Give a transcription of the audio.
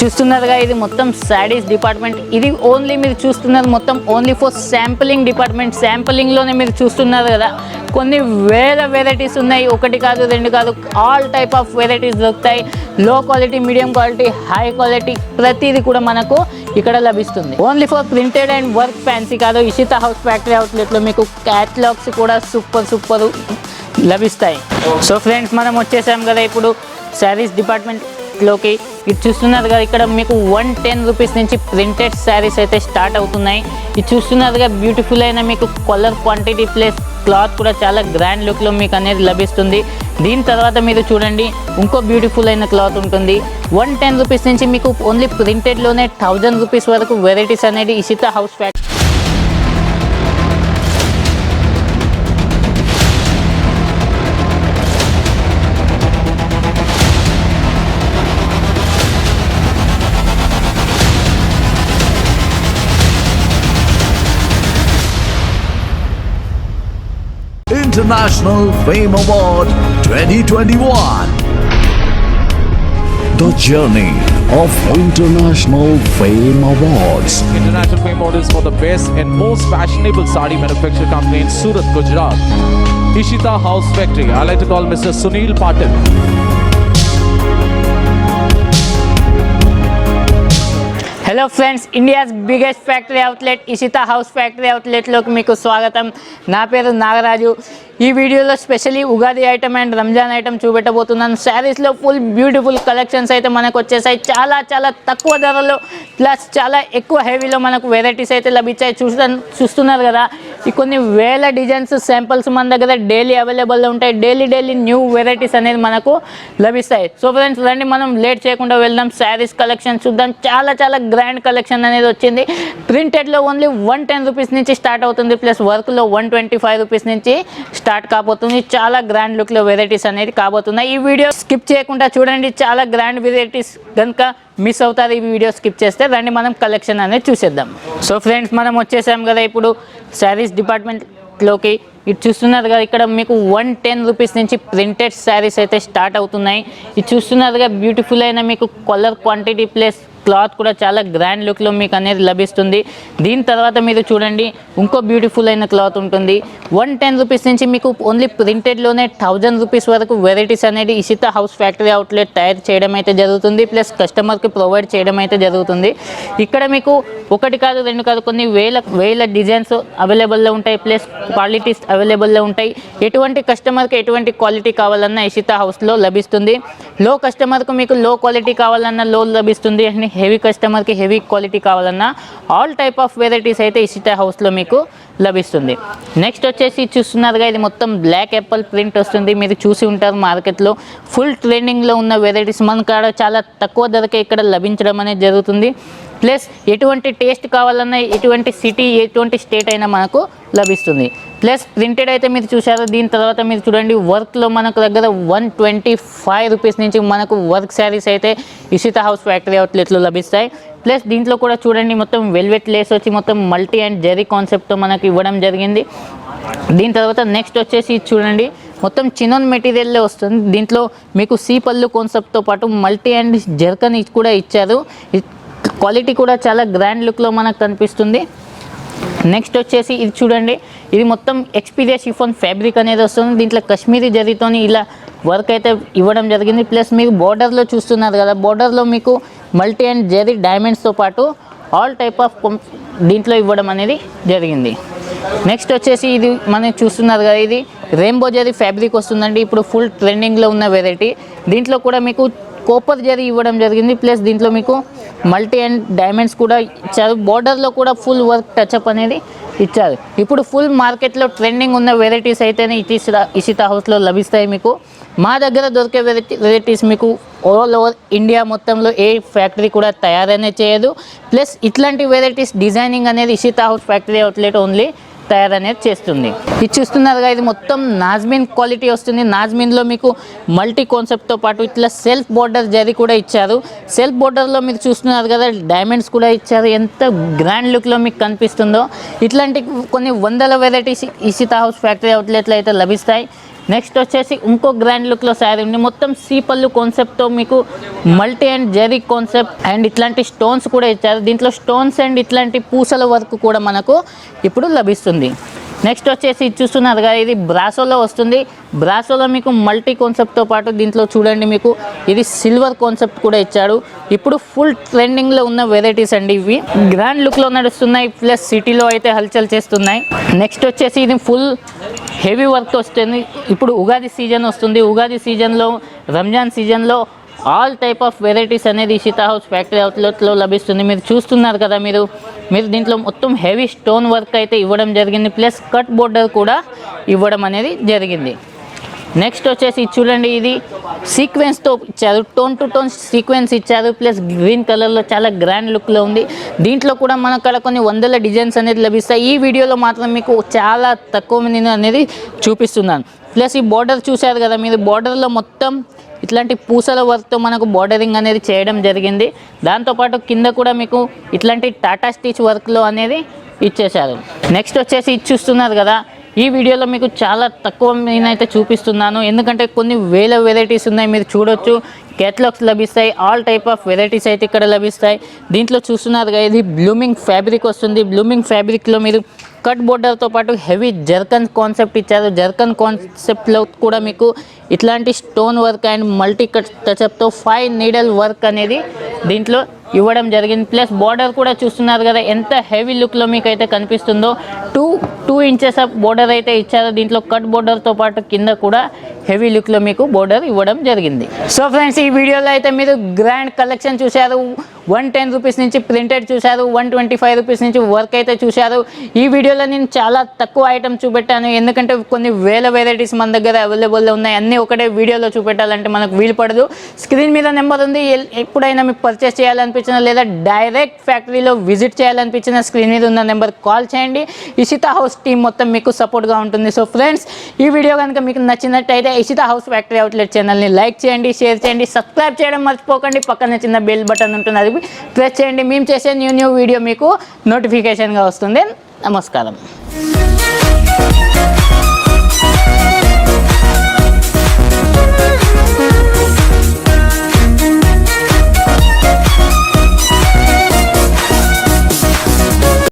చూస్తున్నారుగా ఇది మొత్తం శారీస్ డిపార్ట్మెంట్. ఇది ఓన్లీ మీరు చూస్తున్నారు మొత్తం ఓన్లీ ఫర్ శాంపులింగ్ డిపార్ట్మెంట్. శాంపులింగ్లోనే మీరు చూస్తున్నారు కదా, కొన్ని వేల వెరైటీస్ ఉన్నాయి. ఒకటి కాదు రెండు కాదు, ఆల్ టైప్ ఆఫ్ వెరైటీస్ దొరుకుతాయి. లో quality, medium quality, high quality ప్రతిదీ కూడా మనకు ఇక్కడ లభిస్తుంది. Only for printed and work fancy కాదు, ఇషితా హౌస్ ఫ్యాక్టరీ అవుట్లెట్లో మీకు క్యాటలాగ్స్ కూడా సూపర్ లభిస్తాయి. సో ఫ్రెండ్స్, మనం వచ్చేసాం కదా ఇప్పుడు శారీస్ డిపార్ట్మెంట్లోకి. ఇది చూస్తున్నారు కదా, ఇక్కడ మీకు 110 రూపీస్ నుంచి ప్రింటెడ్ శారీస్ అయితే స్టార్ట్ అవుతున్నాయి. ఇది చూస్తున్నారుగా బ్యూటిఫుల్ అయిన మీకు కలర్ క్వాంటిటీ ప్లస్ క్లాత్ కూడా చాలా గ్రాండ్ లుక్లో మీకు అనేది లభిస్తుంది. దీని తర్వాత మీరు చూడండి ఇంకో బ్యూటిఫుల్ అయిన క్లాత్ ఉంటుంది. 110 రూపీస్ నుంచి మీకు ఓన్లీ ప్రింటెడ్లోనే 1000 రూపీస్ వరకు వెరైటీస్ అనేది Ishita house factory. International Fame Award 2021. The journey of International Fame Awards. International Fame Awards for the best and most fashionable sari manufacturing company in Surat, Gujarat. Ishita House Factory. I like to call Mr. Sunil Patil. Hello friends, India's biggest factory outlet Ishita house factory అవుట్లెట్లోకి మీకు స్వాగతం. నా పేరు నాగరాజు. ఈ వీడియోలో specially Ugadi item and Ramzan item చూపెట్టబోతున్నాను. శారీస్లో full beautiful collections అయితే మనకు వచ్చేసాయి. చాలా తక్కువ ధరలో ప్లస్ చాలా ఎక్కువ హెవీలో మనకు వెరైటీస్ అయితే లభించాయి. చూస్తున్నారు కదా, ఈ కొన్ని వేల డిజైన్స్ శాంపిల్స్ మన దగ్గర డైలీ అవైలబుల్లో ఉంటాయి. డైలీ న్యూ వెరైటీస్ అనేది మనకు లభిస్తాయి. సో ఫ్రెండ్స్, రండి మనం లేట్ చేయకుండా వెళ్దాం, శారీస్ కలెక్షన్ చూద్దాం. చాలా గ్రాండ్ కలెక్షన్ అనేది వచ్చింది. ప్రింటెడ్లో ఓన్లీ 110 రూపీస్ నుంచి స్టార్ట్ అవుతుంది, ప్లస్ వర్క్లో 125 రూపీస్ నుంచి స్టార్ట్ కాబోతుంది. చాలా గ్రాండ్ లుక్లో వెరైటీస్ అనేది కాబోతున్నాయి. ఈ వీడియో స్కిప్ చేయకుండా చూడండి, చాలా గ్రాండ్ వెరైటీస్ కనుక మిస్ అవుతారు ఈ వీడియో స్కిప్ చేస్తే. రండి మనం కలెక్షన్ అనేది చూసేద్దాం. సో ఫ్రెండ్స్, మనం వచ్చేసాం కదా ఇప్పుడు శారీస్ డిపార్ట్మెంట్లోకి. ఇది చూస్తున్నారు కదా, ఇక్కడ మీకు 110 రూపీస్ నుంచి ప్రింటెడ్ శారీస్ అయితే స్టార్ట్ అవుతున్నాయి. ఇది చూస్తున్నారుగా బ్యూటిఫుల్ అయిన మీకు కలర్ క్వాంటిటీ ప్లస్ క్లాత్ కూడా చాలా గ్రాండ్ లుక్లో మీకు అనేది లభిస్తుంది. దీని తర్వాత మీరు చూడండి ఇంకో బ్యూటిఫుల్ అయిన క్లాత్ ఉంటుంది. 110 రూపీస్ నుంచి మీకు ఓన్లీ ప్రింటెడ్లోనే 1000 రూపీస్ వరకు వెరైటీస్ అనేది ఇషితా హౌస్ ఫ్యాక్టరీ అవుట్లెట్ తయారు చేయడం అయితే జరుగుతుంది, ప్లస్ కస్టమర్కి ప్రొవైడ్ చేయడం అయితే జరుగుతుంది. ఇక్కడ మీకు ఒకటి కాదు రెండు కాదు, కొన్ని వేల డిజైన్స్ అవైలబుల్లో ఉంటాయి, ప్లస్ క్వాలిటీస్ అవైలబుల్లో ఉంటాయి. ఎటువంటి కస్టమర్కి ఎటువంటి క్వాలిటీ కావాలన్నా ఇషితా హౌస్లో లభిస్తుంది. లో కస్టమర్కు మీకు లో క్వాలిటీ కావాలన్నా లో లభిస్తుంది, అండ్ హెవీ కస్టమర్కి హెవీ క్వాలిటీ కావాలన్నా ఆల్ టైప్ ఆఫ్ వెరైటీస్ అయితే ఇషితా హౌస్లో మీకు లభిస్తుంది. నెక్స్ట్ వచ్చేసి చూస్తున్నారుగా, ఇది మొత్తం బ్లాక్ యాపిల్ ప్రింట్ వస్తుంది. మీరు చూసి ఉంటారు మార్కెట్లో ఫుల్ ట్రెండింగ్లో ఉన్న వెరైటీస్ మన కాడ చాలా తక్కువ ధరకే ఇక్కడ లభించడం అనేది జరుగుతుంది. ప్లస్ ఎటువంటి టేస్ట్ కావాలన్నా ఎటువంటి సిటీ ఎటువంటి స్టేట్ అయినా మనకు లభిస్తుంది. ప్లస్ ప్రింటెడ్ అయితే మీరు చూసారు. దీని తర్వాత మీరు చూడండి వర్క్లో మనకు దగ్గర 125 రూపీస్ నుంచి మనకు వర్క్ శారీస్ అయితే ఇషితా హౌస్ ఫ్యాక్టరీ అవుట్లెట్లో లభిస్తాయి. ప్లస్ దీంట్లో కూడా చూడండి మొత్తం వెల్వెట్ లేస్ వచ్చి మొత్తం మల్టీ అండ్ జెరీ కాన్సెప్ట్తో మనకు ఇవ్వడం జరిగింది. దీని తర్వాత నెక్స్ట్ వచ్చేసి చూడండి మొత్తం చినోన్ మెటీరియల్లో వస్తుంది. దీంట్లో మీకు సీ పళ్ళు కాన్సెప్ట్తో పాటు మల్టీ అండ్ జర్కన్ కూడా ఇచ్చారు. క్వాలిటీ కూడా చాలా గ్రాండ్ లుక్లో మనకు కనిపిస్తుంది. నెక్స్ట్ వచ్చేసి ఇది చూడండి, ఇది మొత్తం ఎక్స్పీరియా షిఫాన్ ఫ్యాబ్రిక్ అనేది వస్తుంది. దీంట్లో కాశ్మీరీ జరీతోని ఇలా వర్క్ అయితే ఇవ్వడం జరిగింది. ప్లస్ మీకు బార్డర్లో చూస్తున్నారు కదా, బార్డర్లో మీకు మల్టీ అండ్ జరీ డైమండ్స్తో పాటు ఆల్ టైప్ ఆఫ్ దీంట్లో ఇవ్వడం అనేది జరిగింది. నెక్స్ట్ వచ్చేసి ఇది మనం చూస్తున్నారు కదా, ఇది రెయిన్బో జరీ ఫ్యాబ్రిక్ వస్తుందండి. ఇప్పుడు ఫుల్ ట్రెండింగ్లో ఉన్న వెరైటీ. దీంట్లో కూడా మీకు కోపర్ జరీ ఇవ్వడం జరిగింది. ప్లస్ దీంట్లో మీకు మల్టీ అండ్ డైమండ్స్ కూడా ఇచ్చారు. బార్డర్లో కూడా ఫుల్ వర్క్ టచ్అప్ అనేది ఇచ్చారు. ఇప్పుడు ఫుల్ మార్కెట్లో ట్రెండింగ్ ఉన్న వెరైటీస్ అయితేనే ఇషితా హౌస్లో లభిస్తాయి. మీకు మా దగ్గర దొరికే వెరైటీస్ మీకు ఆల్ ఓవర్ ఇండియా మొత్తంలో ఏ ఫ్యాక్టరీ కూడా తయారనే చేయదు. ప్లస్ ఇట్లాంటి వెరైటీస్ డిజైనింగ్ అనేది Ishita house factory outlet only తయారనేది చేస్తుంది. ఇది చూస్తున్నారుగా, ఇది మొత్తం నాజ్మిన్ క్వాలిటీ వస్తుంది. నాజ్మిన్లో మీకు మల్టీ కాన్సెప్ట్తో పాటు ఇట్లా సెల్ఫ్ బోర్డర్ జరీ కూడా ఇచ్చారు. సెల్ఫ్ బోర్డర్లో మీరు చూస్తున్నారు కదా, డైమండ్స్ కూడా ఇచ్చారు. ఎంత గ్రాండ్ లుక్లో మీకు కనిపిస్తుందో ఇట్లాంటి కొన్ని వందల వెరైటీస్ ఇషితా హౌస్ ఫ్యాక్టరీ అవుట్లెట్లో అయితే లభిస్తాయి. నెక్స్ట్ వచ్చేసి ఇంకో గ్రాండ్ లుక్లో శారీ ఉంది. మొత్తం సీపల్లు కాన్సెప్ట్తో మీకు మల్టీ అండ్ జెరీ కాన్సెప్ట్ అండ్ ఇట్లాంటి స్టోన్స్ కూడా ఇచ్చారు. దీంట్లో స్టోన్స్ అండ్ ఇట్లాంటి పూసల వర్క్ కూడా మనకు ఇప్పుడు లభిస్తుంది. నెక్స్ట్ వచ్చేసి ఇది చూస్తున్నారు కదా, ఇది బ్రాసోలో వస్తుంది. బ్రాసోలో మీకు మల్టీ కాన్సెప్ట్తో పాటు దీంట్లో చూడండి మీకు ఇది సిల్వర్ కాన్సెప్ట్ కూడా ఇచ్చాడు. ఇప్పుడు ఫుల్ ట్రెండింగ్లో ఉన్న వెరైటీస్ అండి ఇవి. గ్రాండ్ లుక్లో నడుస్తున్నాయి, ప్లస్ సిటీలో అయితే హల్చల్ చేస్తున్నాయి. నెక్స్ట్ వచ్చేసి ఇది ఫుల్ హెవీ వర్క్ వస్తుంది. ఇప్పుడు ఉగాది సీజన్ వస్తుంది. ఉగాది సీజన్లో, రంజాన్ సీజన్లో ఆల్ టైప్ ఆఫ్ వెరైటీస్ అనేది ఇషితా హౌస్ ఫ్యాక్టరీ అవుట్లెట్లో లభిస్తుంది. మీరు చూస్తున్నారు కదా, మీరు దీంట్లో మొత్తం హెవీ స్టోన్ వర్క్ అయితే ఇవ్వడం జరిగింది, ప్లస్ కట్ బోర్డర్ కూడా ఇవ్వడం అనేది జరిగింది. నెక్స్ట్ వచ్చేసి చూడండి, ఇది సీక్వెన్స్తో ఇచ్చారు, టోన్ టు టోన్ సీక్వెన్స్ ఇచ్చారు, ప్లస్ గ్రీన్ కలర్లో చాలా గ్రాండ్ లుక్లో ఉంది. దీంట్లో కూడా మనకు అక్కడ కొన్ని వందల డిజైన్స్ అనేది లభిస్తాయి. ఈ వీడియోలో మాత్రం మీకు చాలా తక్కువ నేను అనేది చూపిస్తున్నాను. ప్లస్ ఈ బార్డర్ చూశారు కదా మీరు, బార్డర్లో మొత్తం ఇట్లాంటి పూసల వర్క్తో మనకు బార్డరింగ్ అనేది చేయడం జరిగింది. దాంతోపాటు కింద కూడా మీకు ఇట్లాంటి టాటా స్టిచ్ వర్క్లో అనేది ఇచ్చేశారు. నెక్స్ట్ వచ్చేసి ఇది చూస్తున్నారు కదా, ఈ వీడియోలో మీకు చాలా తక్కువ నేనైతే చూపిస్తున్నాను, ఎందుకంటే కొన్ని వేల వెరైటీస్ ఉన్నాయి. మీరు చూడొచ్చు, కేటలాగ్స్ లభిస్తాయి, ఆల్ టైప్ ఆఫ్ వెరైటీస్ అయితే ఇక్కడ లభిస్తాయి. దీంట్లో చూస్తున్నారు కదా, ఇది బ్లూమింగ్ ఫ్యాబ్రిక్ వస్తుంది. బ్లూమింగ్ ఫ్యాబ్రిక్లో మీరు కట్ బోర్డర్తో పాటు హెవీ జర్కన్ కాన్సెప్ట్ ఇచ్చారు. జర్కన్ కాన్సెప్ట్లో కూడా మీకు ఇట్లాంటి stone work and multi cut టచ్అప్తో 5 నీడల్ వర్క్ అనేది దీంట్లో ఇవ్వడం జరిగింది. ప్లస్ బార్డర్ కూడా చూస్తున్నారు కదా ఎంత హెవీ లుక్లో మీకు అయితే కనిపిస్తుందో. 2 ఇంచెస్ ఆఫ్ బోర్డర్ అయితే ఇచ్చారు. దీంట్లో కట్ బోర్డర్తో పాటు కింద కూడా హెవీ లుక్లో మీకు బోర్డర్ ఇవ్వడం జరిగింది. సో ఫ్రెండ్స్, ఈ వీడియోలో అయితే మీరు గ్రాండ్ కలెక్షన్ చూశారు. 110 రూపీస్ నుంచి ప్రింటెడ్ చూశారు, 125 రూపీస్ నుంచి వర్క్ అయితే చూశారు. ఈ వీడియోలో నేను చాలా తక్కువ ఐటమ్ చూపెట్టాను, ఎందుకంటే కొన్ని వేల వెరైటీస్ మన దగ్గర అవైలబుల్లో ఉన్నాయి. అన్నీ ఒకటే వీడియోలో చూపెట్టాలంటే మనకు వీలు పడదు. స్క్రీన్ మీద నెంబర్ ఉంది, ఎప్పుడైనా మీకు పర్చేస్ చేయాలనిపించినా లేదా డైరెక్ట్ ఫ్యాక్టరీలో విజిట్ చేయాలనిపించిన స్క్రీన్ మీద ఉన్న నెంబర్ కాల్ చేయండి. ఇషితా హౌస్ టీం మొత్తం మీకు సపోర్ట్గా ఉంటుంది. సో ఫ్రెండ్స్, ఈ వీడియో కనుక మీకు నచ్చినట్టయితే ఇషితా హౌస్ ఫ్యాక్టరీ అవుట్లెట్ ఛానల్ని లైక్ చేయండి, షేర్ చేయండి, సబ్స్క్రైబ్ చేయడం మర్చిపోకండి. పక్కన చిన్న బెల్ బటన్ ఉంటుంది, అది ప్రెస్ చేయండి. మేము చేసే న్యూ వీడియో మీకు నోటిఫికేషన్గా వస్తుంది. నమస్కారం.